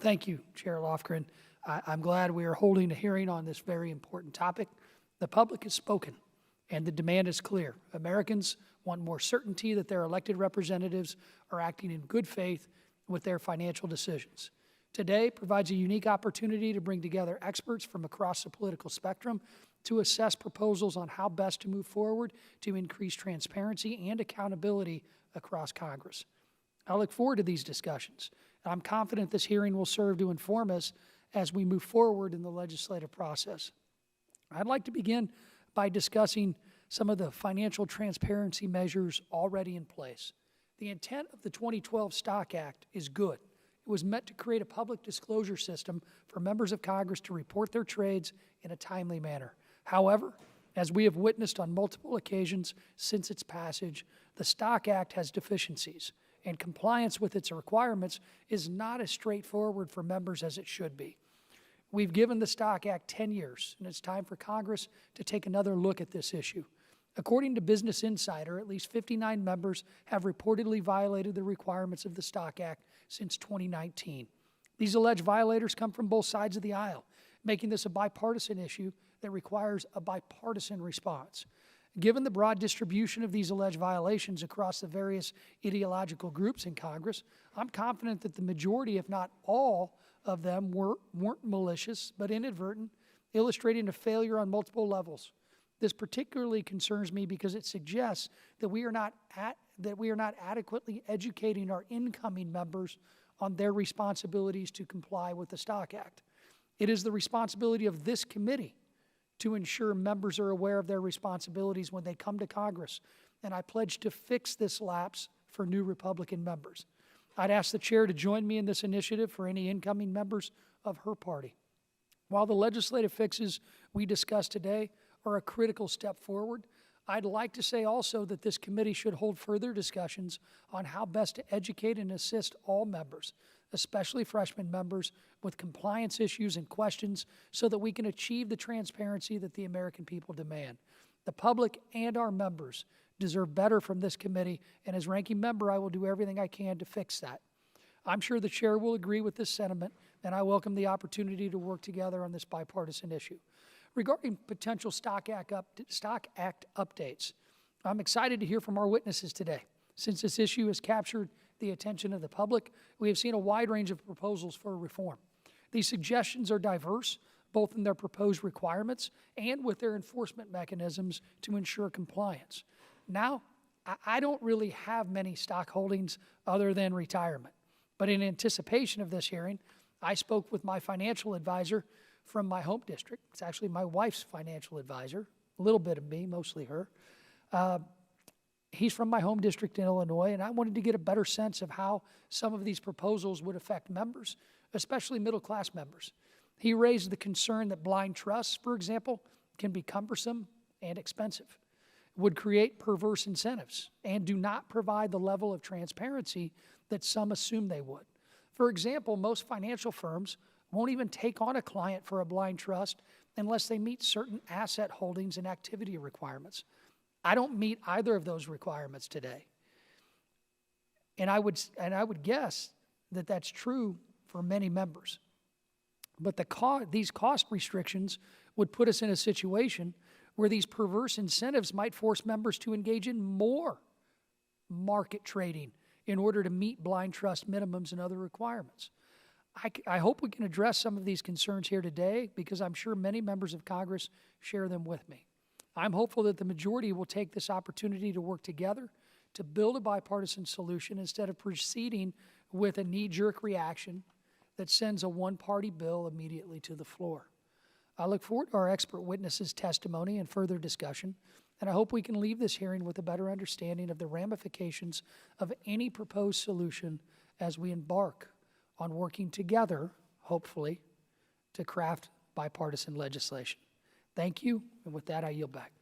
Thank you, Chair Lofgren. I'm glad we are holding a hearing on this very important topic. The public has spoken, and the demand is clear. Americans want more certainty that their elected representatives are acting in good faith with their financial decisions. Today provides a unique opportunity to bring together experts from across the political spectrum to assess proposals on how best to move forward to increase transparency and accountability across Congress. I look forward to these discussions. I'm confident this hearing will serve to inform us as we move forward in the legislative process. I'd like to begin by discussing some of the financial transparency measures already in place. The intent of the 2012 Stock Act is good. It was meant to create a public disclosure system for members of Congress to report their trades in a timely manner. However, as we have witnessed on multiple occasions since its passage, the Stock Act has deficiencies, and compliance with its requirements is not as straightforward for members as it should be. We've given the Stock Act 10 years, and it's time for Congress to take another look at this issue. According to Business Insider, at least 59 members have reportedly violated the requirements of the Stock Act since 2019. These alleged violators come from both sides of the aisle, making this a bipartisan issue that requires a bipartisan response. Given the broad distribution of these alleged violations across the various ideological groups in Congress, I'm confident that the majority, if not all, of them weren't malicious but inadvertent, illustrating a failure on multiple levels. This particularly concerns me because it suggests that we are not adequately educating our incoming members on their responsibilities to comply with the Stock Act. It is the responsibility of this committee to ensure members are aware of their responsibilities when they come to Congress, and I pledge to fix this lapse for new Republican members. I'd ask the chair to join me in this initiative for any incoming members of her party. While the legislative fixes we discussed today are a critical step forward, I'd like to say also that this committee should hold further discussions on how best to educate and assist all members, especially freshman members, with compliance issues and questions so that we can achieve the transparency that the American people demand. The public and our members deserve better from this committee, and as ranking member, I will do everything I can to fix that. I'm sure the chair will agree with this sentiment, and I welcome the opportunity to work together on this bipartisan issue. Regarding potential Stock Act updates, I'm excited to hear from our witnesses today. Since this issue has captured the attention of the public, we have seen a wide range of proposals for reform. These suggestions are diverse, both in their proposed requirements and with their enforcement mechanisms to ensure compliance. Now, I don't really have many stock holdings other than retirement, but in anticipation of this hearing, I spoke with my financial advisor from my home district. It's actually my wife's financial advisor, a little bit of me, mostly her. He's from my home district in Illinois, and I wanted to get a better sense of how some of these proposals would affect members, especially middle-class members. He raised the concern that blind trusts, for example, can be cumbersome and expensive, would create perverse incentives, and do not provide the level of transparency that some assume they would. For example, most financial firms won't even take on a client for a blind trust unless they meet certain asset holdings and activity requirements. I don't meet either of those requirements today. And I would guess that that's true for many members. But these cost restrictions would put us in a situation where these perverse incentives might force members to engage in more market trading in order to meet blind trust minimums and other requirements. I hope we can address some of these concerns here today because I'm sure many members of Congress share them with me. I'm hopeful that the majority will take this opportunity to work together to build a bipartisan solution instead of proceeding with a knee-jerk reaction that sends a one-party bill immediately to the floor. I look forward to our expert witnesses' testimony and further discussion, and I hope we can leave this hearing with a better understanding of the ramifications of any proposed solution as we embark on working together, hopefully, to craft bipartisan legislation. Thank you, and with that, I yield back.